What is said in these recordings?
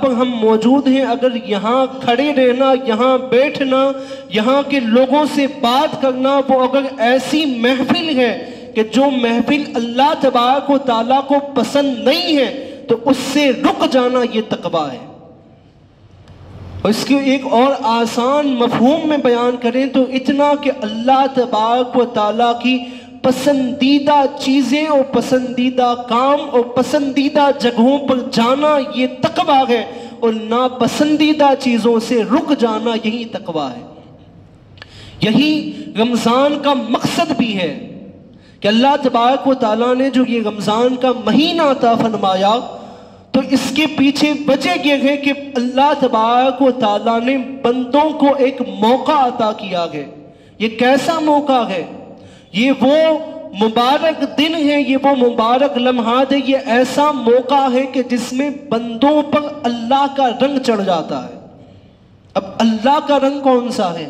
پر ہم موجود ہیں، اگر یہاں کھڑے رہنا، یہاں بیٹھنا، یہاں کے لوگوں سے بات کرنا، وہ اگر ایسی محفل ہے کہ جو محفل اللہ تبارک و تعالیٰ کو پسند نہیں ہے تو اس سے رک جانا یہ تقویٰ ہے۔ اور اس کے ایک اور آسان مفہوم میں بیان کریں تو اتنا کہ اللہ تبارک و تعالیٰ کی پسندیدہ چیزیں اور پسندیدہ کام اور پسندیدہ جگہوں پر جانا یہ تقویٰ ہے، اور ناپسندیدہ چیزوں سے رک جانا یہی تقویٰ ہے۔ یہی رمضان کا مقصد بھی ہے کہ اللہ تبارک و تعالیٰ نے جو یہ رمضان کا مہینہ عطا فرمایا تو اس کے پیچھے وجہ یہ ہے کہ اللہ تبارک و تعالیٰ نے بندوں کو ایک موقع عطا کیا ہے۔ یہ کیسا موقع ہے؟ یہ وہ مبارک دن ہے، یہ وہ مبارک لمحات ہے، یہ ایسا موقع ہے کہ جس میں بندوں پر اللہ کا رنگ چڑھ جاتا ہے۔ اب اللہ کا رنگ کون سا ہے؟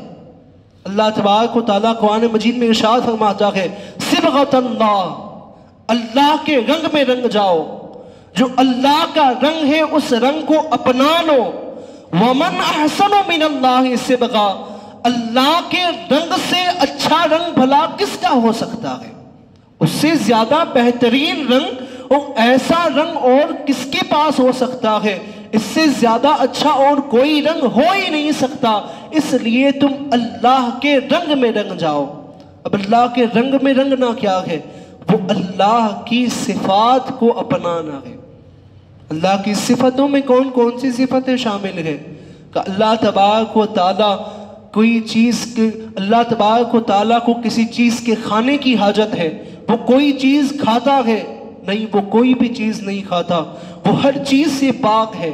اللہ تبارک و تعالیٰ قرآن مجید میں ارشاد فرماتا ہے صبغۃ اللہ، اللہ کے رنگ میں رنگ جاؤ، جو اللہ کا رنگ ہے اس رنگ کو اپنا لو۔ وَمَنْ أَحْسَنُ مِنَ اللَّهِ صِبْغًا، اللہ کے رنگ سے اچھا رنگ بھلا کس کا ہو سکتا ہے؟ اس سے زیادہ بہترین رنگ اور ایسا رنگ اور کس کے پاس ہو سکتا ہے؟ اس سے زیادہ اچھا اور کوئی رنگ ہو ہی نہیں سکتا، اس لیے تم اللہ کے رنگ میں رنگ جاؤ۔ اب اللہ کے رنگ میں رنگنا کیا ہے؟ وہ اللہ کی صفات کو اپنانا ہے۔ اللہ کی صفتوں میں کون کون سی صفتیں شامل ہیں؟ کہ اللہ تبارک و تعالیٰ کوئی چیز کے، اللہ تبارک و تعالیٰ کو کسی چیز کے کھانے کی حاجت ہے، وہ کوئی چیز کھاتا ہے؟ نہیں، وہ کوئی بھی چیز نہیں کھاتا، وہ ہر چیز سے پاک ہے۔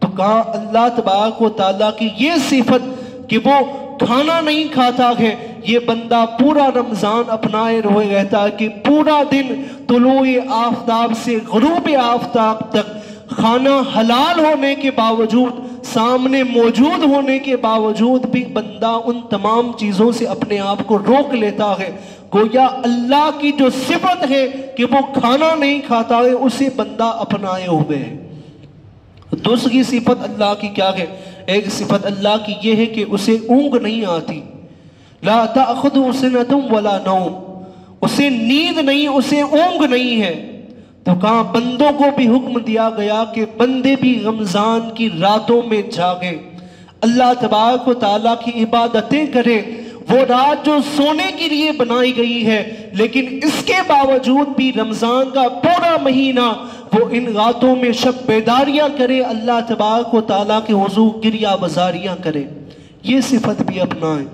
تو کہا اللہ تبارک و تعالیٰ کی یہ صفت کہ وہ کھانا نہیں کھاتا ہے، یہ بندہ پورا رمضان اپنائے ہوئے رہتا ہے کہ پورا دن طلوع آفتاب سے غروب آفتاب تک کھانا حلال ہونے کے باوجود، سامنے موجود ہونے کے باوجود بھی بندہ ان تمام چیزوں سے اپنے آپ کو روک لیتا ہے، گویا اللہ کی جو صفت ہے کہ وہ کھانا نہیں کھاتا ہے اسے بندہ اپنائے ہوئے ہے۔ دوسری صفت اللہ کی کیا ہے؟ ایک صفت اللہ کی یہ ہے کہ اسے اونگ نہیں آتی، لا تأخذہ سنۃ ولا نوم، اسے نیند نہیں، اسے اونگ نہیں ہے۔ تو کہاں بندوں کو بھی حکم دیا گیا کہ بندے بھی رمضان کی راتوں میں جاگے، اللہ تبارک و تعالیٰ کی عبادتیں کرے۔ وہ رات جو سونے کے لیے بنائی گئی ہے، لیکن اس کے باوجود بھی رمضان کا پورا مہینہ وہ ان راتوں میں شب بیداریاں کرے، اللہ تبارک و تعالیٰ کے حضور گریہ بزاریاں کرے۔ یہ صفت بھی اپنائیں۔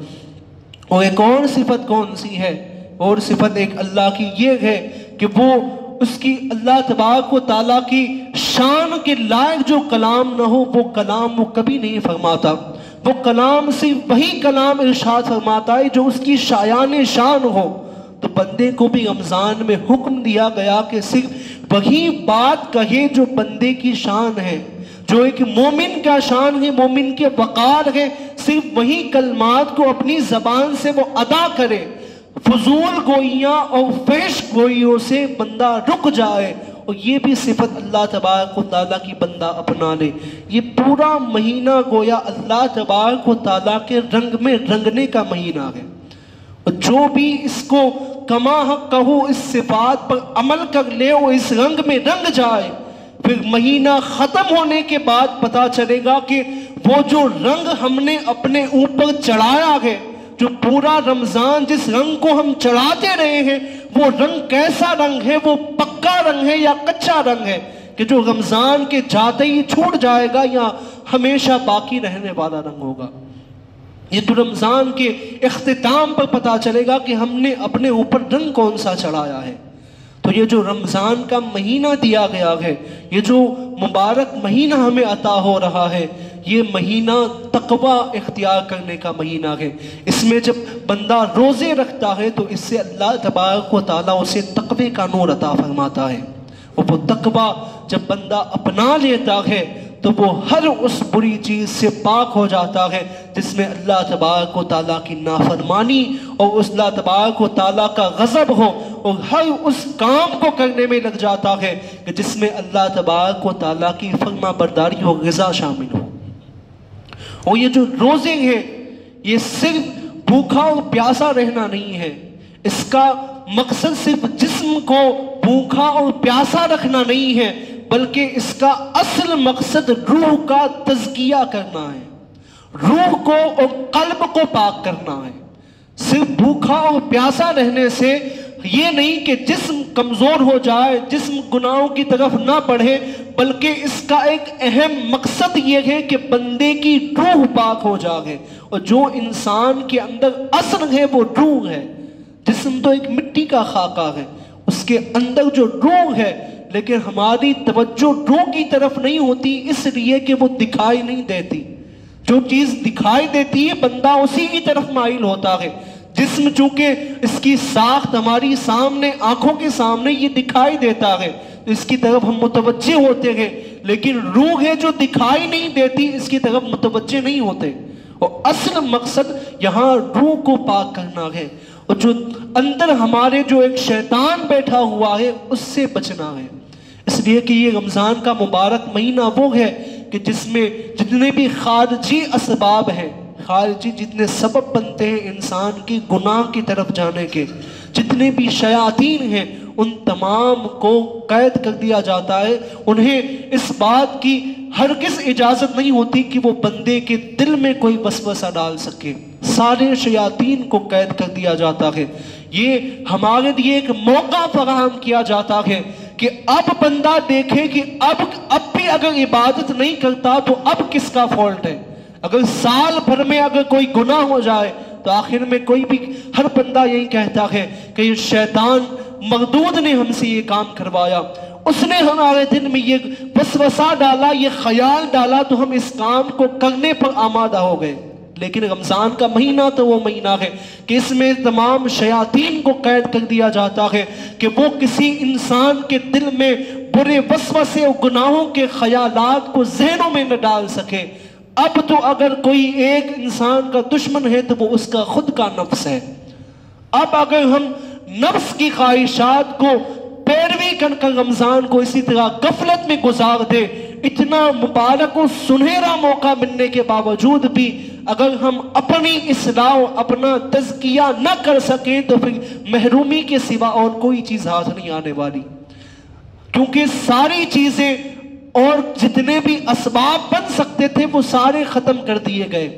اور ایک اور صفت کون سی ہے؟ اور صفت ایک اللہ کی یہ ہے کہ وہ اس کی اللہ تبارک و تعالیٰ کی شان کے لائق جو کلام نہ ہو وہ کلام وہ کبھی نہیں فرماتا۔ وہ کلام صرف وہی کلام ارشاد فرماتا ہے جو اس کی شایان شان ہو۔ تو بندے کو بھی رمضان میں حکم دیا گیا کہ صرف وہی بات کہے جو بندے کی شان ہے، جو ایک مومن کا شان ہے، مومن کے وقار ہے، صرف وہی کلمات کو اپنی زبان سے وہ ادا کرے۔ فضول گوئیاں اور فحش گوئیوں سے بندہ رک جائے، اور یہ بھی صفت اللہ تبارک و تعالیٰ کی بندہ اپنا لے۔ یہ پورا مہینہ گویا اللہ تبارک و تعالیٰ کے رنگ میں رنگنے کا مہینہ ہے، اور جو بھی اس کو کما حق کہو اس صفات پر عمل کر لے اور اس رنگ میں رنگ جائے، پھر مہینہ ختم ہونے کے بعد پتا چلے گا کہ وہ جو رنگ ہم نے اپنے اوپر چڑھایا ہے، جو پورا رمضان جس رنگ کو ہم چڑھاتے رہے ہیں، وہ رنگ کیسا رنگ ہے؟ وہ پکا رنگ ہے یا کچا رنگ ہے کہ جو رمضان کے جاتے ہی چھوٹ جائے گا یا ہمیشہ باقی رہنے والا رنگ ہوگا؟ یہ تو رمضان کے اختتام پر پتا چلے گا کہ ہم نے اپنے اوپر رنگ کون سا چڑھایا ہے۔ تو یہ جو رمضان کا مہینہ دیا گیا ہے، یہ جو مبارک مہینہ ہمیں عطا ہو رہا ہے، یہ مہینہ تقوی اختیار کرنے کا مہینہ ہے۔ اس میں جب بندہ روزے رکھتا ہے تو اس سے اللہ تبارک و تعالیٰ اسے تقوی کا نور عطا فرماتا ہے، اور وہ تقوی جب بندہ اپنا لیتا ہے تو وہ ہر اس بری چیز سے پاک ہو جاتا ہے جس میں اللہ تبارک و تعالیٰ کی نافرمانی اور اس اللہ تبارک و تعالیٰ کا غضب ہو، اور ہر اس کام کو کرنے میں لگ جاتا ہے کہ جس میں اللہ تبارک و تعالیٰ کی فرما برداری اور رضا شامل ہو۔ اور یہ جو روزے ہیں یہ صرف بھوکا اور پیاسا رہنا نہیں ہے، اس کا مقصد صرف جسم کو بھوکا اور پیاسا رکھنا نہیں ہے، بلکہ اس کا اصل مقصد روح کا تزکیہ کرنا ہے، روح کو اور قلب کو پاک کرنا ہے۔ صرف بھوکا اور پیاسا رہنے سے یہ نہیں کہ جسم کمزور ہو جائے، جسم گناہوں کی طرف نہ بڑھے، بلکہ اس کا ایک اہم مقصد یہ ہے کہ بندے کی روح پاک ہو جائے۔ اور جو انسان کے اندر اصل ہے وہ روح ہے، جسم تو ایک مٹی کا خاکہ ہے، اس کے اندر جو روح ہے، لیکن ہماری توجہ روح کی طرف نہیں ہوتی، اس لیے کہ وہ دکھائی نہیں دیتی۔ جو چیز دکھائی دیتی ہے بندہ اسی کی طرف مائل ہوتا ہے۔ جسم چونکہ اس کی ساخت ہماری سامنے آنکھوں کے سامنے یہ دکھائی دیتا ہے تو اس کی طرف ہم متوجہ ہوتے ہیں، لیکن روح ہے جو دکھائی نہیں دیتی، اس کی طرف متوجہ نہیں ہوتے۔ اور اصل مقصد یہاں روح کو پاک کرنا ہے، اور جو اندر ہمارے جو ایک شیطان بیٹھا ہوا ہے اس سے بچنا ہے۔ اس لیے کہ یہ رمضان کا مبارک مہینہ وہ ہے کہ جس میں جتنے بھی خارجی اسباب ہیں، خارجی جتنے سبب بنتے ہیں انسان کی گناہ کی طرف جانے کے، جتنے بھی شیاطین ہیں ان تمام کو قید کر دیا جاتا ہے۔ انہیں اس بات کی ہرگز اجازت نہیں ہوتی کہ وہ بندے کے دل میں کوئی وسوسہ ڈال سکے، سارے شیاطین کو قید کر دیا جاتا ہے۔ یہ ہمارے لیے ایک موقع فراہم کیا جاتا ہے کہ اب بندہ دیکھے کہ اب بھی اگر عبادت نہیں کرتا تو اب کس کا فالٹ ہے۔ اگر سال بھر میں اگر کوئی گناہ ہو جائے تو آخر میں کوئی بھی ہر بندہ یہی کہتا ہے کہ یہ شیطان مردود نے ہم سے یہ کام کروایا، اس نے ہمارے دل میں یہ وسوسہ ڈالا، یہ خیال ڈالا تو ہم اس کام کو کرنے پر آمادہ ہو گئے۔ لیکن رمضان کا مہینہ تو وہ مہینہ ہے کہ اس میں تمام شیاطین کو قید کر دیا جاتا ہے کہ وہ کسی انسان کے دل میں برے وسوسے اور گناہوں کے خیالات کو ذہنوں میں نہ ڈال سکے۔ اب تو اگر کوئی ایک انسان کا دشمن ہے تو وہ اس کا خود کا نفس ہے۔ اب اگر ہم نفس کی خواہشات کو پیروی کر کر رمضان کو اسی طرح غفلت میں گزار دے، اتنا مبارک و سنہرا موقع ملنے کے باوجود بھی اگر ہم اپنی اصلاح اپنا تزکیہ نہ کر سکیں تو پھر محرومی کے سوا اور کوئی چیز ہاتھ نہیں آنے والی، کیونکہ ساری چیزیں اور جتنے بھی اسباب بن سکتے تھے وہ سارے ختم کر دیے گئے۔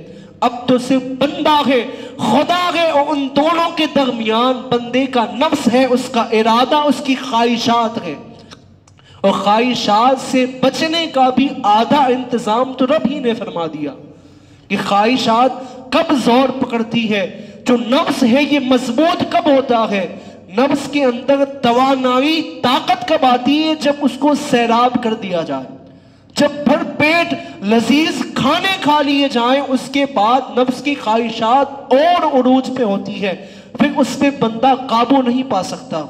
اب تو صرف بندہ ہے، خدا ہے، اور ان دونوں کے درمیان بندے کا نفس ہے، اس کا ارادہ، اس کی خواہشات ہے۔ اور خواہشات سے بچنے کا بھی آدھا انتظام تو رب ہی نے فرما دیا کہ خواہشات کب زور پکڑتی ہے، جو نفس ہے یہ مضبوط کب ہوتا ہے، نفس کے اندر توانائی طاقت کب آتی ہے، جب اس کو سیراب کر دیا جائے، جب بھر پیٹ لذیذ کھانے کھا لیے جائیں، اس کے بعد نفس کی خواہشات اور عروج پہ ہوتی ہے، پھر اس پہ بندہ قابو نہیں پا سکتا۔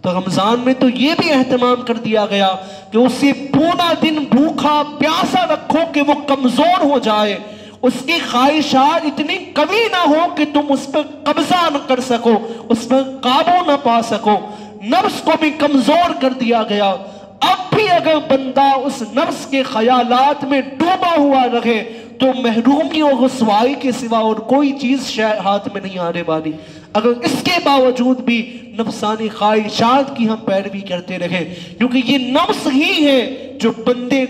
تو رمضان میں تو یہ بھی اہتمام کر دیا گیا کہ اسے پورا دن بھوکا پیاسا رکھو کہ وہ کمزور ہو جائے، اس کی خواہشات اتنی قوی نہ ہو کہ تم اس پر قبضہ نہ کر سکو، اس پر قابو نہ پا سکو، نفس کو بھی کمزور کر دیا گیا۔ اب بھی اگر بندہ اس نفس کے خیالات میں ڈوبا ہوا رہے تو محرومی اور رسوائی کے سوا اور کوئی چیز ہاتھ میں نہیں آنے والی۔ اگر اس کے باوجود بھی نفسانی خواہشات کی ہم پیروی کرتے رہے، کیونکہ یہ نفس ہی ہے جو بندے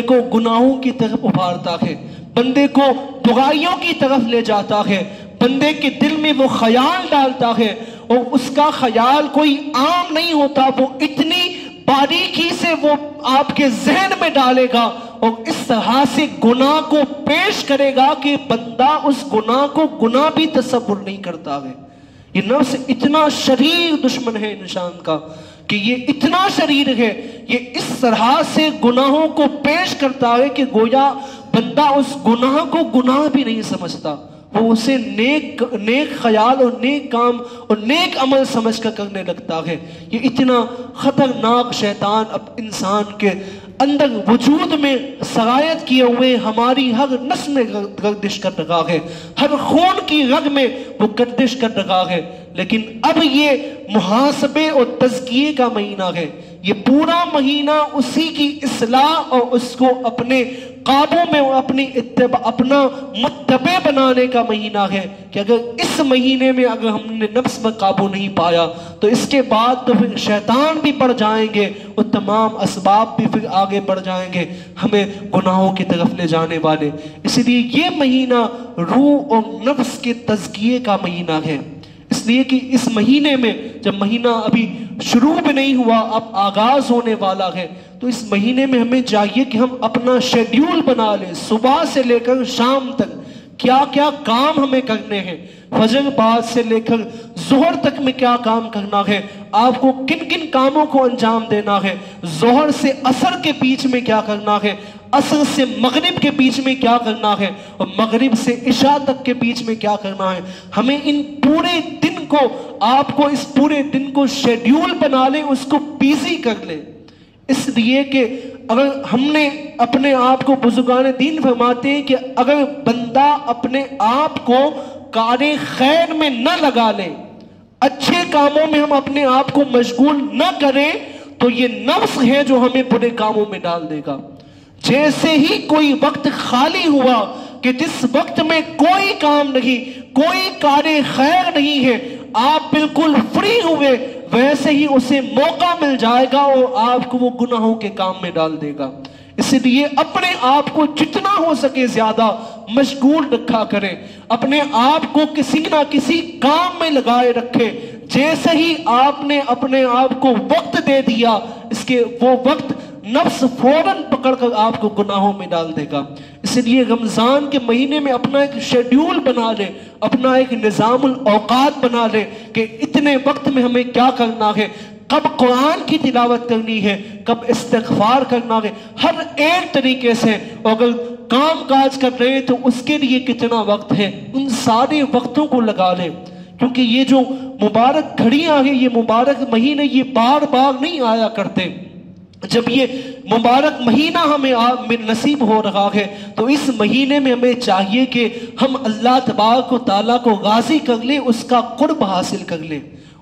کو گناہوں کی طرف ابھارتا ہے، بندے کو برائیوں کی طرف لے جاتا ہے، بندے کے دل میں وہ خیال ڈالتا ہے، اور اس کا خیال کوئی عام نہیں ہوتا، وہ اتنی باریکی سے وہ آپ کے ذہن میں ڈالے گا اور اس طرح سے گناہ کو پیش کرے گا کہ بندہ اس گناہ کو گناہ بھی تصور نہیں کرتا ہے۔ یہ نفس اتنا شریر دشمن ہے انسان کا کہ یہ اتنا شریر ہے، یہ اس طرح سے گناہوں کو پیش کرتا ہے کہ گویا بندہ اس گناہ کو گناہ بھی نہیں سمجھتا، وہ اسے نیک خیال اور نیک کام اور نیک عمل سمجھ کر کرنے لگتا ہے۔ یہ اتنا خطرناک شیطان اب انسان کے اندر وجود میں سرایت کیے ہوئے ہماری ہر نس میں گردش کر رہا ہے، ہر خون کی رگ میں وہ گردش کر رہا ہے، لیکن اب یہ محاسبے اور تزکیے کا مہینہ ہے. یہ پورا مہینہ اسی کی اصلاح اور اس کو اپنے قابو میں اپنا متبع بنانے کا مہینہ ہے کہ اگر اس مہینے میں اگر ہم نے نفس پر قابو نہیں پایا تو اس کے بعد تو پھر شیطان بھی بڑھ جائیں گے اور تمام اسباب بھی پھر آگے بڑھ جائیں گے ہمیں گناہوں کی طرف لے جانے والے. اس لیے یہ مہینہ روح اور نفس کے تزکیے کا مہینہ ہے. اس لیے کہ اس مہینے میں جب مہینہ ابھی شروع بھی نہیں ہوا اب آغاز ہونے والا ہے تو اس مہینے میں ہمیں چاہیے کہ ہم اپنا شیڈیول بنا لیں. صبح سے لے کر شام تک کیا کیا کام ہمیں کرنے ہیں, فجر بعد سے لے کر ظہر تک میں کیا کام کرنا ہے, آپ کو کن کن کاموں کو انجام دینا ہے, ظہر سے عصر کے بیچ میں کیا کرنا ہے, عصر سے مغرب کے بیچ میں کیا کرنا ہے, اور مغرب سے عشاء تک کے بیچ میں کیا کرنا ہے. ہمیں ان پورے دن کو آپ کو اس پورے دن کو شیڈیول بنا لیں, اس کو بیزی کر لیں. اس لیے کہ اگر ہم نے اپنے آپ کو, بزرگان دین فرماتے ہیں کہ اگر بندہ اپنے آپ کو کار خیر میں نہ لگا لے, اچھے کاموں میں ہم اپنے آپ کو مشغول نہ کریں تو یہ نفس ہے جو ہمیں برے کاموں میں ڈال دے گا. جیسے ہی کوئی وقت خالی ہوا کہ جس وقت میں کوئی کام نہیں, کوئی کار خیر نہیں ہے, آپ بالکل فری ہوئے, ویسے ہی اسے موقع مل جائے گا اور آپ کو وہ گناہوں کے کام میں ڈال دے گا. اس لیے اپنے آپ کو جتنا ہو سکے زیادہ مشغول رکھا کریں, اپنے آپ کو کسی نہ کسی کام میں لگائے رکھیں. جیسے ہی آپ نے اپنے آپ کو وقت دے دیا, اس کے وہ وقت نفس فوراً پکڑ کر آپ کو گناہوں میں ڈال دے گا. اس لیے رمضان کے مہینے میں اپنا ایک شیڈیول بنا لیں, اپنا ایک نظام الاوقات بنا لیں کہ اتنے وقت میں ہمیں کیا کرنا ہے, کب قرآن کی تلاوت کرنی ہے, کب استغفار کرنا ہے, ہر ایک طریقے سے. اگر کام کاج کر رہے ہیں تو اس کے لیے کتنا وقت ہے, ان سارے وقتوں کو لگا لیں. کیونکہ یہ جو مبارک گھڑیاں ہیں, یہ مبارک مہینے, یہ بار بار نہیں آیا کرتے. جب یہ مبارک مہینہ ہمیں نصیب ہو رہا ہے تو اس مہینے میں ہمیں چاہیے کہ ہم اللہ تبارک و تعالیٰ کو راضی کر لیں, اس کا قرب حاصل کر لیں,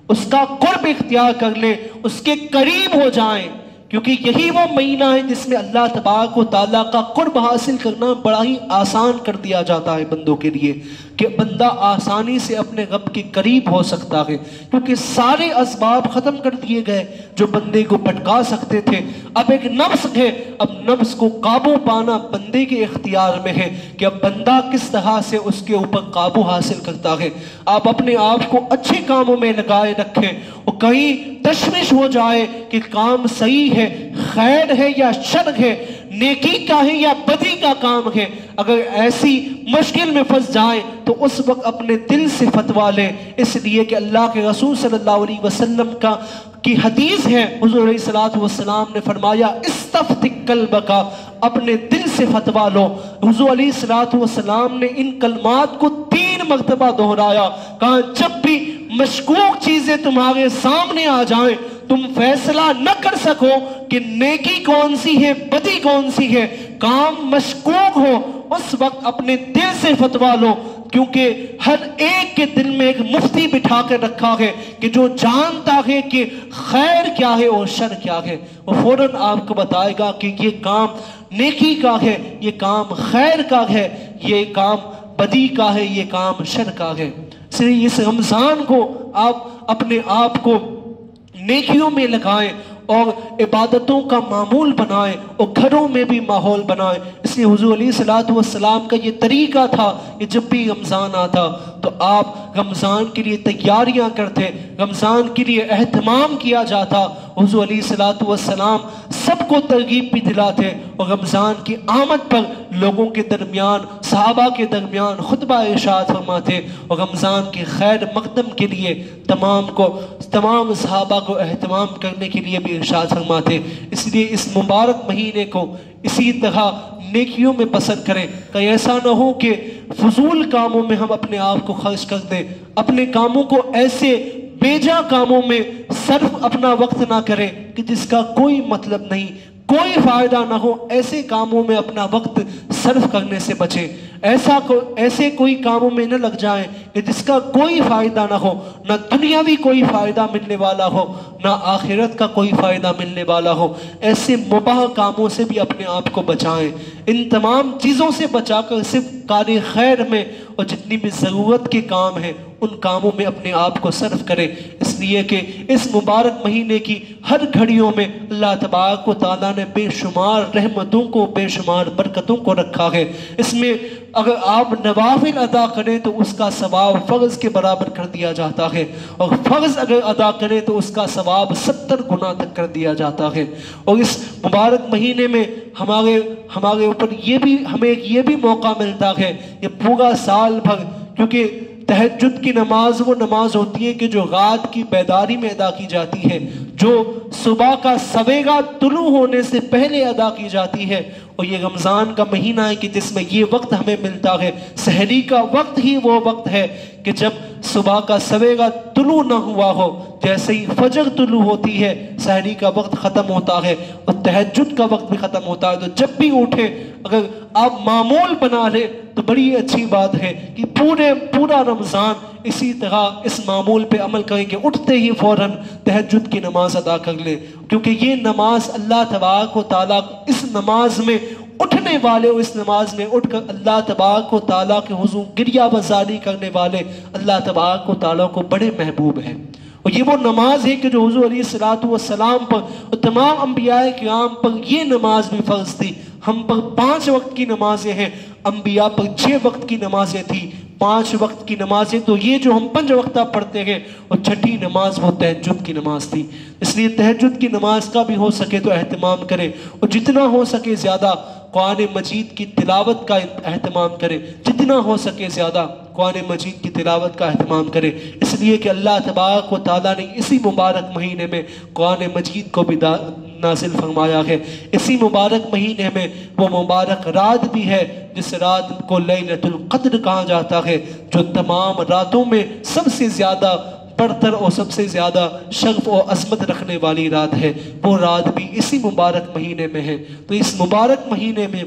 اس کا قرب اختیار کر لیں, اس کے قریب ہو جائیں. کیونکہ یہی وہ مہینہ ہے جس میں اللہ تبارک و تعالیٰ کا قرب حاصل کرنا بڑا ہی آسان کر دیا جاتا ہے بندوں کے لیے, کہ بندہ آسانی سے اپنے رب کے قریب ہو سکتا ہے. کیونکہ سارے اسباب ختم کر دیے گئے جو بندے کو بھٹکا سکتے تھے. اب ایک نفس ہے, اب نفس کو قابو پانا بندے کے اختیار میں ہے کہ اب بندہ کس طرح سے اس کے اوپر قابو حاصل کرتا ہے. آپ اپنے آپ کو اچھے کاموں میں لگائے رکھیں, اور کہیں تشویش ہو جائے کہ کام صحیح ہے, خیر ہے یا شر ہے, نیکی کا ہے یا بدی کا کام ہے, اگر ایسی مشکل میں پھنس جائیں تو اس وقت اپنے دل سے فتوا لیں. اس لیے کہ اللہ کے رسول صلی اللہ علیہ وسلم کی حدیث ہے, حضور علیہ السلام نے فرمایا استفتح قلبک, اپنے دل سے فتوا لو. حضور علیہ السلام نے ان کلمات کو 3 مرتبہ دہرایا, کہا جب بھی مشکوک چیزیں تمہارے سامنے آ جائیں, تم فیصلہ نہ کر سکو کہ نیکی کون سی ہے بدی کون سی ہے, کام مشکوک ہو, اس وقت اپنے دل سے فتوا لو. کیونکہ ہر ایک کے دل میں ایک مفتی بٹھا کے رکھا ہے کہ جو جانتا ہے کہ خیر کیا ہے اور شر کیا ہے, وہ فوراً آپ کو بتائے گا کہ یہ کام نیکی کا ہے, یہ کام خیر کا ہے, یہ کام بدی کا ہے, یہ کام شر کا ہے. اس لیے اس رمضان کو آپ اپنے آپ کو نیکیوں میں لگائیں اور عبادتوں کا معمول بنائیں اور گھروں میں بھی ماحول بنائیں. اس لیے حضور علیہ السلام کا یہ طریقہ تھا کہ جب بھی رمضان آتا تو آپ رمضان کے لیے تیاریاں کرتے, رمضان کے لیے اہتمام کیا جاتا. حضور علیہ السلام سب کو ترغیب بھی دلاتے اور رمضان کی آمد پر لوگوں کے درمیان, صحابہ کے درمیان خطبہ ارشاد فرماتے اور رمضان کے خیر مقدم کے لیے تمام صحابہ کو اہتمام کرنے کے لیے بھی ارشاد فرماتے. اس لیے اس مبارک مہینے کو اسی طرح نیکیوں میں بسر کریں, کہیں ایسا نہ ہو کہ فضول کاموں میں ہم اپنے آپ کو خرچ کر دیں, اپنے کاموں کو ایسے بیجا کاموں میں صرف اپنا وقت نہ کریں کہ جس کا کوئی مطلب نہیں, کوئی فائدہ نہ ہو, ایسے کاموں میں اپنا وقت صرف کرنے سے بچیں، ایسے کوئی کاموں میں نہ لگ جائیں کہ جس کا کوئی فائدہ نہ ہو، نہ دنیاوی کوئی فائدہ ملنے والا ہو، نہ آخرت کا کوئی فائدہ ملنے والا ہو۔ ایسے مباح کاموں سے بھی اپنے آپ کو بچائیں، ان تمام چیزوں سے بچا کر صرف کار خیر میں اور جتنی بھی ضرورت کے کام ہیں ان کاموں میں اپنے آپ کو صرف کریں، اس لیے کہ اس مبارک مہینے کی ہر گھڑیوں میں اللہ تبارک و تعالیٰ نے بے شمار رحمتوں کو، بے شمار برکتوں کو رکھا ہے۔ اس میں اگر آپ نوافل ادا کریں تو اس کا ثواب فرض کے برابر کر دیا جاتا ہے، اور فرض اگر ادا کریں تو اس کا ثواب 70 گنا تک کر دیا جاتا ہے۔ اور اس مبارک مہینے میں ہمارے اوپر ہمیں یہ بھی موقع ملتا ہے، یہ پورا سال بھر، کیونکہ تہجد کی نماز وہ نماز ہوتی ہے کہ جو رات کی بیداری میں ادا کی جاتی ہے، جو صبح کا سویرا طلوع ہونے سے پہلے ادا کی جاتی ہے، اور یہ رمضان کا مہینہ ہے کہ جس میں یہ وقت ہمیں ملتا ہے۔ سحری کا وقت ہی وہ وقت ہے کہ جب صبح کا سویرا طلوع نہ ہوا ہو، جیسے ہی فجر طلوع ہوتی ہے سحری کا وقت ختم ہوتا ہے اور تہجد کا وقت بھی ختم ہوتا ہے۔ تو جب بھی اٹھے، اگر آپ معمول بنا لیں تو بڑی اچھی بات ہے کہ پورا رمضان اسی طرح اس معمول پہ عمل کریں کہ اٹھتے ہی فوراً تہجد کی نماز ادا کر لیں، کیونکہ یہ نماز اللہ تبارک و تعالیٰ اس نماز میں اٹھنے والے، اس نماز میں اٹھ کر اللہ تبارک و تعالیٰ کے حضور گریہ بزاری کرنے والے اللہ تبارک و تعالیٰ کو بڑے محبوب ہیں۔ اور یہ وہ نماز ہے کہ جو حضور علیہ السلام پر اور تمام انبیاء کرام پر یہ نماز بھی فرض تھی۔ ہم پر 5 وقت کی نمازیں ہیں، انبیاء پر 6 وقت کی نمازیں تھی، 5 وقت کی نمازیں تو یہ جو ہم 5 وقتہ پڑھتے ہیں، اور چھٹی نماز وہ تہجد کی نماز تھی۔ اس لیے تہجد کی نماز کا بھی ہو سکے تو اہتمام کریں، اور جتنا ہو سکے زیادہ قرآن مجید کی تلاوت کا اہتمام کریں، جتنا ہو سکے زیادہ قرآن مجید کی تلاوت کا اہتمام کریں، اس لیے کہ اللہ تبارک و تعالیٰ نے اسی مبارک مہینے میں قرآن مجید کو بھی نازل فرمایا ہے۔ اسی مبارک مہینے میں وہ مبارک رات بھی ہے جس رات کو لیلۃ القدر کہا جاتا ہے، جو تمام راتوں میں سب سے زیادہ برتر اور سب سے زیادہ شرف و عظمت رکھنے والی رات ہے۔ وہ رات بھی اسی مبارک مہینے میں ہے۔ تو اس مبارک مہینے میں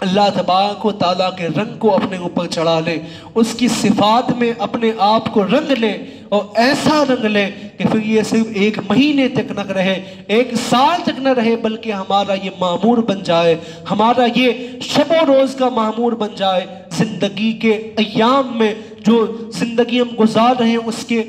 اللہ تبارک و تعالیٰ کے رنگ کو اپنے اوپر چڑھا لیں، اس کی صفات میں اپنے آپ کو رنگ لیں، اور ایسا رنگ لیں کہ پھر یہ صرف 1 مہینے تک نہ رہے، 1 سال تک نہ رہے، بلکہ ہمارا یہ معمور بن جائے، ہمارا یہ شب و روز کا معمور بن جائے۔ زندگی کے ایام میں جو زندگی ہم گزار رہے ہیں اس کے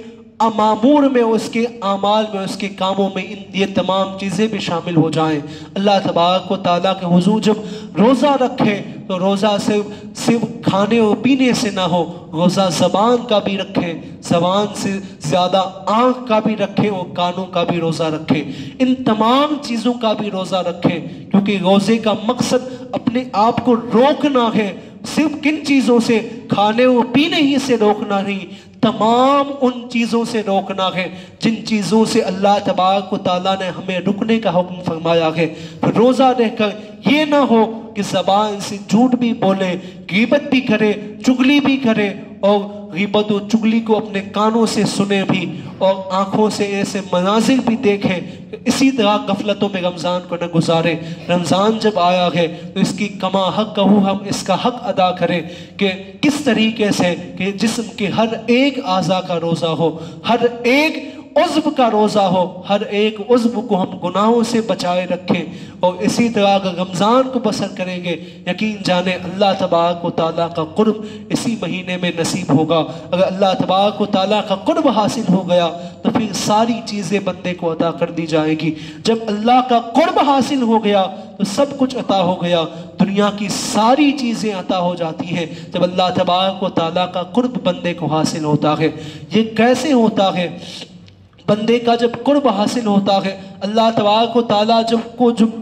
معمور میں، اس کے اعمال میں، اس کے کاموں میں یہ تمام چیزیں بھی شامل ہو جائیں۔ اللہ تبارک و تعالیٰ کے حضور جب روزہ رکھے تو روزہ صرف کھانے اور پینے سے نہ ہو، روزہ زبان کا بھی رکھے، زبان سے زیادہ آنکھ کا بھی رکھے اور کانوں کا بھی روزہ رکھے، ان تمام چیزوں کا بھی روزہ رکھے، کیونکہ روزے کا مقصد اپنے آپ کو روکنا ہے۔ صرف کن چیزوں سے؟ کھانے اور پینے ہی سے روکنا نہیں، تمام ان چیزوں سے روکنا ہے جن چیزوں سے اللہ تبارک و تعالیٰ نے ہمیں رکنے کا حکم فرمایا ہے۔ پھر روزہ رہ کر یہ نہ ہو کہ زبان سے جھوٹ بھی بولے، غیبت بھی کرے، چغلی بھی کرے، اور غیبت و چغلی کو اپنے کانوں سے سنے بھی اور آنکھوں سے ایسے مناظر بھی دیکھیں۔ اسی طرح غفلتوں میں رمضان کو نہ گزارے۔ رمضان جب آیا ہے تو اس کی کما حق کہو، ہم اس کا حق ادا کریں کہ کس طریقے سے کہ جسم کے ہر ایک اعضاء کا روزہ ہو، ہر ایک عضو کا روزہ ہو، ہر ایک عضو کو ہم گناہوں سے بچائے رکھیں، اور اسی طرح اگر رمضان کو بسر کریں گے یقین جانیں اللہ تبارک و تعالیٰ کا قرب اسی مہینے میں نصیب ہوگا۔ اگر اللہ تبارک و تعالیٰ کا قرب حاصل ہو گیا تو پھر ساری چیزیں بندے کو عطا کر دی جائیں گی۔ جب اللہ کا قرب حاصل ہو گیا تو سب کچھ عطا ہو گیا، دنیا کی ساری چیزیں عطا ہو جاتی ہیں جب اللہ تبارک و تعالیٰ کا قرب بندے کو حاصل ہوتا ہے۔ یہ کیسے ہوتا ہے؟ بندے کا جب قرب حاصل ہوتا ہے، اللہ تبارک و تعالیٰ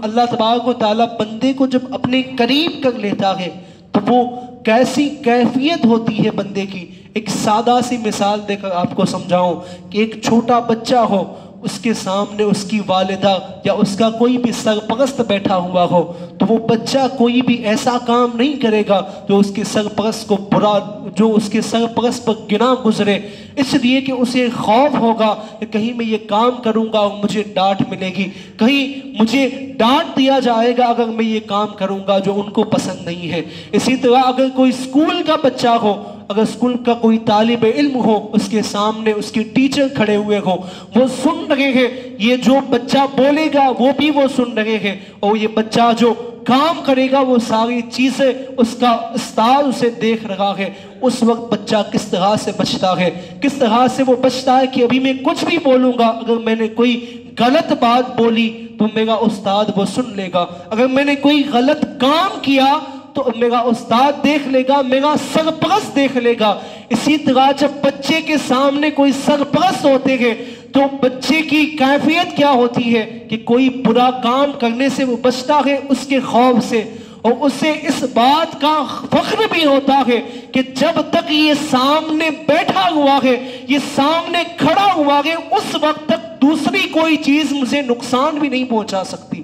اللہ تبارک و تعالیٰ بندے کو جب اپنے قریب کر لیتا ہے تو وہ کیسی کیفیت ہوتی ہے بندے کی۔ ایک سادہ سی مثال دے کر آپ کو سمجھاؤں کہ ایک چھوٹا بچہ ہو، اس کے سامنے اس کی والدہ یا اس کا کوئی بھی سرپرست بیٹھا ہوا ہو تو وہ بچہ کوئی بھی ایسا کام نہیں کرے گا جو اس کے سرپرست کو برا، جو اس کے سرپرست پر گناہ گزرے، اس لیے کہ اسے خوف ہوگا کہ کہیں میں یہ کام کروں گا اور مجھے ڈانٹ ملے گی، کہیں مجھے ڈانٹ دیا جائے گا اگر میں یہ کام کروں گا جو ان کو پسند نہیں ہے۔ اسی طرح اگر کوئی اسکول کا بچہ ہو، اگر اسکول کا کوئی طالب علم ہو، اس کے سامنے اس کے ٹیچر کھڑے ہوئے ہو، وہ سن رہے ہیں، یہ جو بچہ بولے گا وہ بھی وہ سن رہے ہیں، اور یہ بچہ جو کام کرے گا وہ ساری چیزیں اس کا استاد اسے دیکھ رہا ہے، اس وقت بچہ کس طرح سے بچتا ہے، کس طرح سے وہ بچتا ہے کہ ابھی میں کچھ بھی بولوں گا، اگر میں نے کوئی غلط بات بولی تو میرا استاد وہ سن لے گا، اگر میں نے کوئی غلط کام کیا تو میرا استاد دیکھ لے گا، میرا سرپرست دیکھ لے گا۔ اسی طرح جب بچے کے سامنے کوئی سرپرست ہوتے ہیں تو بچے کی کیفیت کیا ہوتی ہے کہ کوئی برا کام کرنے سے وہ بچتا ہے اس کے خوف سے، اور اسے اس بات کا فخر بھی ہوتا ہے کہ جب تک یہ سامنے بیٹھا ہوا ہے، یہ سامنے کھڑا ہوا ہے، اس وقت تک دوسری کوئی چیز مجھے نقصان بھی نہیں پہنچا سکتی،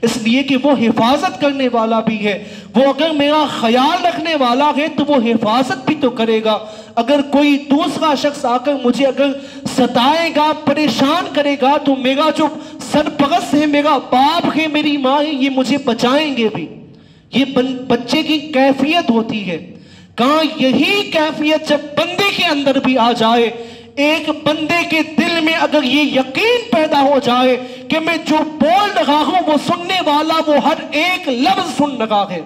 اس لیے کہ وہ حفاظت کرنے والا بھی ہے، وہ اگر میرا خیال رکھنے والا ہے تو وہ حفاظت بھی تو کرے گا۔ اگر کوئی دوسرا شخص آ کر مجھے اگر ستائے گا، پریشان کرے گا، تو میرا جو سرپرست ہے، میرا باپ ہے، میری ماں ہے، یہ مجھے بچائیں گے بھی۔ یہ بچے کی کیفیت ہوتی ہے۔ کہاں یہی کیفیت جب بندے کے اندر بھی آ جائے، ایک بندے کے دل میں اگر یہ یقین پیدا ہو جائے کہ میں جو بول رہا ہوں وہ سننے والا وہ ہر ایک لفظ سن رہا ہے،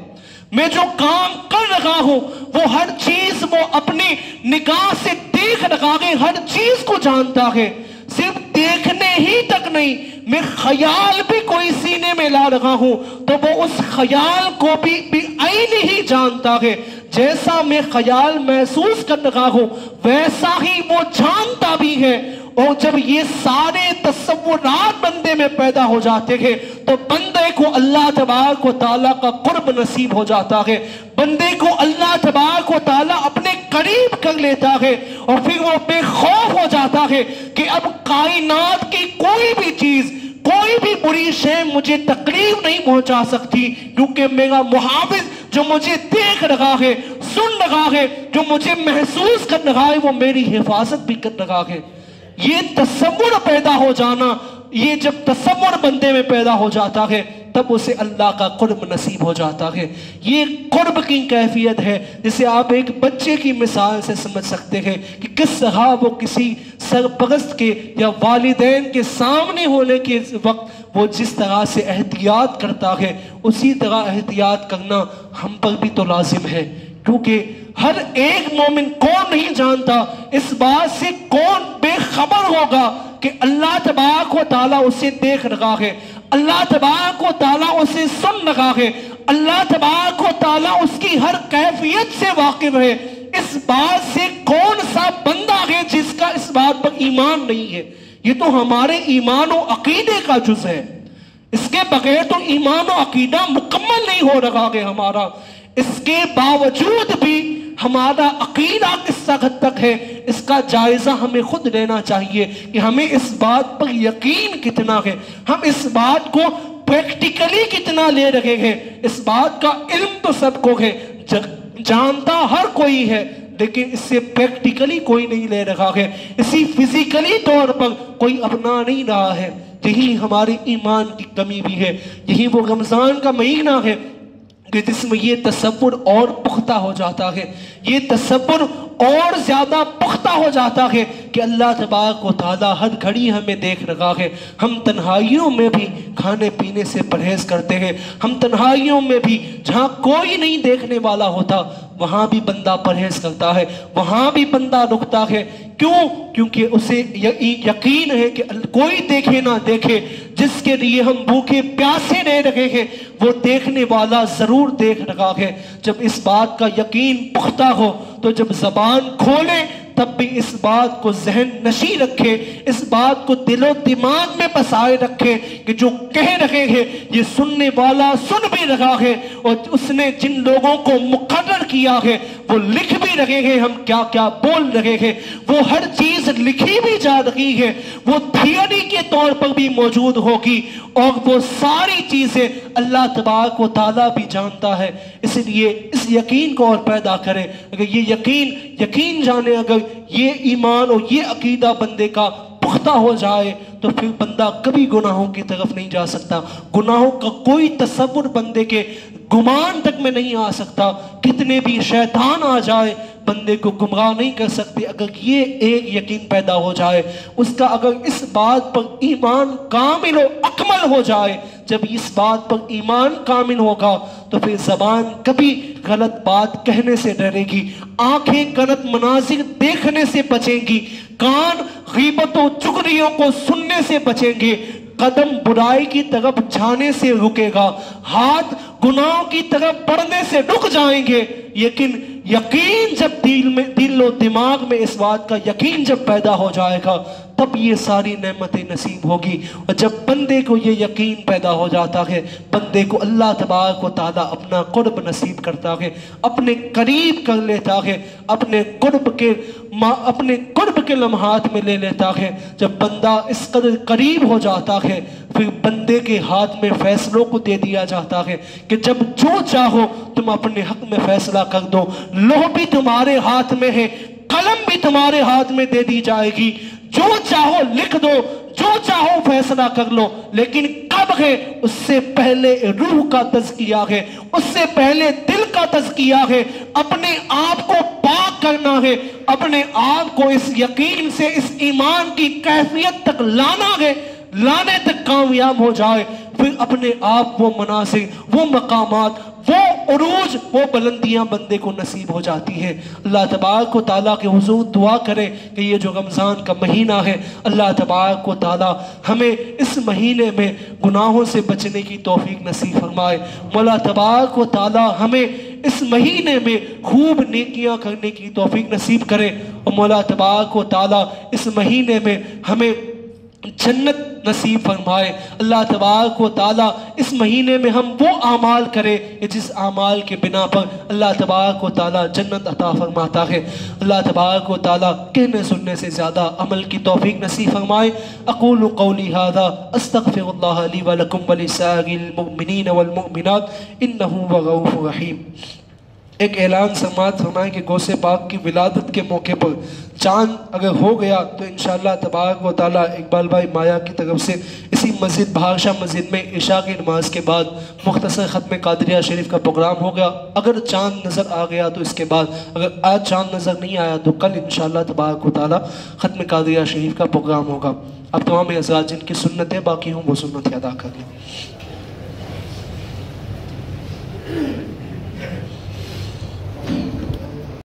میں جو کام کر رہا ہوں وہ ہر چیز وہ اپنی نگاہ سے دیکھ رہا ہے، ہر چیز کو جانتا ہے، صرف دیکھنے ہی تک نہیں، میں خیال بھی کوئی سینے میں لا رہا ہوں تو وہ اس خیال کو بھی عین ہی جانتا ہے، جیسا میں خیال محسوس کر رہا ہوں ویسا ہی وہ جانتا بھی ہے۔ اور جب یہ سارے تصورات بندے میں پیدا ہو جاتے ہیں تو بندے کو اللہ تبارک و تعالیٰ کا قرب نصیب ہو جاتا ہے، بندے کو اللہ تبارک و تعالیٰ اپنے قریب کر لیتا ہے، اور پھر وہ بے خوف ہو جاتا ہے کہ اب کائنات کی کوئی بھی چیز، کوئی بھی بری شے مجھے تکلیف نہیں پہنچا سکتی، کیونکہ میرا محافظ جو مجھے دیکھ رہا ہے، سن رہا ہے، جو مجھے محسوس کر رہا ہے، وہ میری حفاظت بھی کر رہا ہے۔ یہ تصور پیدا ہو جانا، یہ جب تصور بندے میں پیدا ہو جاتا ہے تب اسے اللہ کا قرب نصیب ہو جاتا ہے۔ یہ قرب کی کیفیت ہے جسے آپ ایک بچے کی مثال سے سمجھ سکتے ہیں کہ کس طرح وہ کسی سرپرست کے یا والدین کے سامنے ہونے کے وقت وہ جس طرح سے احتیاط کرتا ہے، اسی طرح احتیاط کرنا ہم پر بھی تو لازم ہے، کیونکہ ہر ایک مومن کون نہیں جانتا، اس بات سے کون بے خبر ہوگا کہ اللہ تبارک و تعالیٰ اسے دیکھ رہا ہے، اللہ تبارک و تعالیٰ اسے سن رہا ہے، اللہ تبارک و تعالیٰ اس کی ہر کیفیت سے واقف ہے۔ اس بات سے کون سا بندہ ہے جس کا اس بات پر ایمان نہیں ہے؟ یہ تو ہمارے ایمان و عقیدے کا جز ہے، اس کے بغیر تو ایمان و عقیدہ مکمل نہیں ہو رہا ہے ہمارا۔ اس کے باوجود بھی ہمارا عقیدہ کس حد تک ہے، اس کا جائزہ ہمیں خود لینا چاہیے کہ ہمیں اس بات پر یقین کتنا ہے، ہم اس بات کو پریکٹیکلی کتنا لے رہے ہیں۔ اس بات کا علم تو سب کو ہے، جانتا ہر کوئی ہے، لیکن اس سے پریکٹیکلی کوئی نہیں لے رہا ہے، اسی فزیکلی طور پر کوئی اپنا نہیں رہا ہے۔ یہی ہماری ایمان کی کمی بھی ہے۔ یہی وہ رمضان کا مہینہ ہے کہ جس میں یہ تصور اور پختہ ہو جاتا ہے، یہ تصور اور زیادہ پختہ ہو جاتا ہے کہ اللہ تبارک و تعالیٰ ہر گھڑی ہمیں دیکھ رہا ہے۔ ہم تنہائیوں میں بھی کھانے پینے سے پرہیز کرتے ہیں، ہم تنہائیوں میں بھی جہاں کوئی نہیں دیکھنے والا ہوتا وہاں بھی بندہ پرہیز کرتا ہے، وہاں بھی بندہ رکتا ہے۔ کیوں؟ کیونکہ اسے یقین ہے کہ کوئی دیکھے نہ دیکھے، جس کے لیے ہم بھوکے پیاسے رہ رہے ہیں وہ دیکھنے والا ضرور دیکھ رہا ہے۔ جب اس بات کا یقین پختہ ہو تو جب زبان کھولے تب بھی اس بات کو ذہن نشی رکھے، اس بات کو دل و دماغ میں بسائے رکھے کہ جو کہہ رہے ہیں یہ سننے والا سن بھی رہا ہے، اور اس نے جن لوگوں کو مقرر کیا ہے وہ لکھ بھی رہے ہیں ہم کیا کیا بول رہے ہیں، وہ ہر چیز لکھی بھی جا رہی ہے، وہ تھیوری کے طور پر بھی موجود ہوگی، اور وہ ساری چیزیں اللہ تبارک و تعالیٰ بھی جانتا ہے۔ اس لیے اس یقین کو اور پیدا کریں۔ اگر یہ یقین جانے، اگر یہ ایمان اور یہ عقیدہ بندے کا پختہ ہو جائے تو پھر بندہ کبھی گناہوں کی طرف نہیں جا سکتا۔ گناہوں کا کوئی تصور بندے کے گمان تک میں نہیں آ سکتا۔ کتنے بھی شیطان آ جائے بندے کو گمراہ نہیں کر سکتے اگر یہ ایک یقین پیدا ہو جائے۔ اس کا اگر اس بات پر ایمان کامل و اکمل ہو جائے، جب اس بات پر ایمان کامل ہوگا تو پھر زبان کبھی غلط بات کہنے سے ڈرے گی، آنکھیں غلط مناظر دیکھنے سے بچیں گی، کان غیبت و چغلیوں کو سننے سے بچیں گے، قدم برائی کی طرف جانے سے رکے گا، ہاتھ گناہوں کی طرف بڑھنے سے رک جائیں گے۔ لیکن یقین جب دل و دماغ میں اس بات کا یقین جب پیدا ہو جائے گا تب یہ ساری نعمتیں نصیب ہوگی۔ اور جب بندے کو یہ یقین پیدا ہو جاتا ہے، بندے کو اللہ تبارک و تعالیٰ اپنا قرب نصیب کرتا ہے، اپنے قریب کر لیتا ہے، اپنے قرب کے لمحات میں لے لیتا ہے۔ جب بندہ اس قدر قریب ہو جاتا ہے پھر بندے کے ہاتھ میں فیصلوں کو دے دیا جاتا ہے کہ جب جو چاہو تم اپنے حق میں فیصلہ کر دو، لوح بھی تمہارے ہاتھ میں ہے، قلم بھی تمہارے ہاتھ میں دے دی جائے گی، جو چاہو لکھ دو، جو چاہو فیصلہ کر لو۔ لیکن کب ہے؟ اس سے پہلے روح کا تزکیہ ہے، اس سے پہلے دل کا تزکیہ ہے، اپنے آپ کو پاک کرنا ہے، اپنے آپ کو اس یقین سے، اس ایمان کی کیفیت تک لانا ہے۔ لانے تک کامیاب ہو جائے پھر اپنے آپ وہ مناصب، وہ مقامات، وہ عروج، وہ بلندیاں بندے کو نصیب ہو جاتی ہے۔ اللہ تبارک و تعالیٰ کے حضور دعا کرے کہ یہ جو رمضان کا مہینہ ہے، اللہ تبارک و تعالیٰ ہمیں اس مہینے میں گناہوں سے بچنے کی توفیق نصیب فرمائے۔ مولا تبارک و تعالیٰ ہمیں اس مہینے میں خوب نیکیاں کرنے کی توفیق نصیب کرے، اور مولا تبارک و تعالیٰ اس مہینے میں ہمیں جنت نصیب فرمائے۔ اللہ تبارک و تعالیٰ اس مہینے میں ہم وہ اعمال کرے جس اعمال کے بنا پر اللہ تبارک و تعالیٰ جنت عطا فرماتا ہے۔ اللہ تبارک و تعالیٰ کہنے سننے سے زیادہ عمل کی توفیق نصیب فرمائے۔ اقول قولی ھذا استغفر اللہ لی ولکم ولسائر المؤمنین والمؤمنات انہ هو الغفور الرحیم۔ ایک اعلان سماعت فرمائیں کہ غوث پاک کی ولادت کے موقع پر چاند اگر ہو گیا تو انشاءاللہ تبارک و تعالیٰ اقبال بھائی مایا کی طرف سے اسی مسجد بہارشاہ مسجد میں عشاء کی نماز کے بعد مختصر ختم قادریہ شریف کا پروگرام ہوگا۔ اگر چاند نظر آ گیا تو اس کے بعد، اگر آج چاند نظر نہیں آیا تو کل انشاءاللہ تبارک و تعالیٰ ختم قادریہ شریف کا پروگرام ہوگا۔ اب تمام حضرات جن کی سنتیں باقی ہوں وہ سنتیں ادا کر لیں۔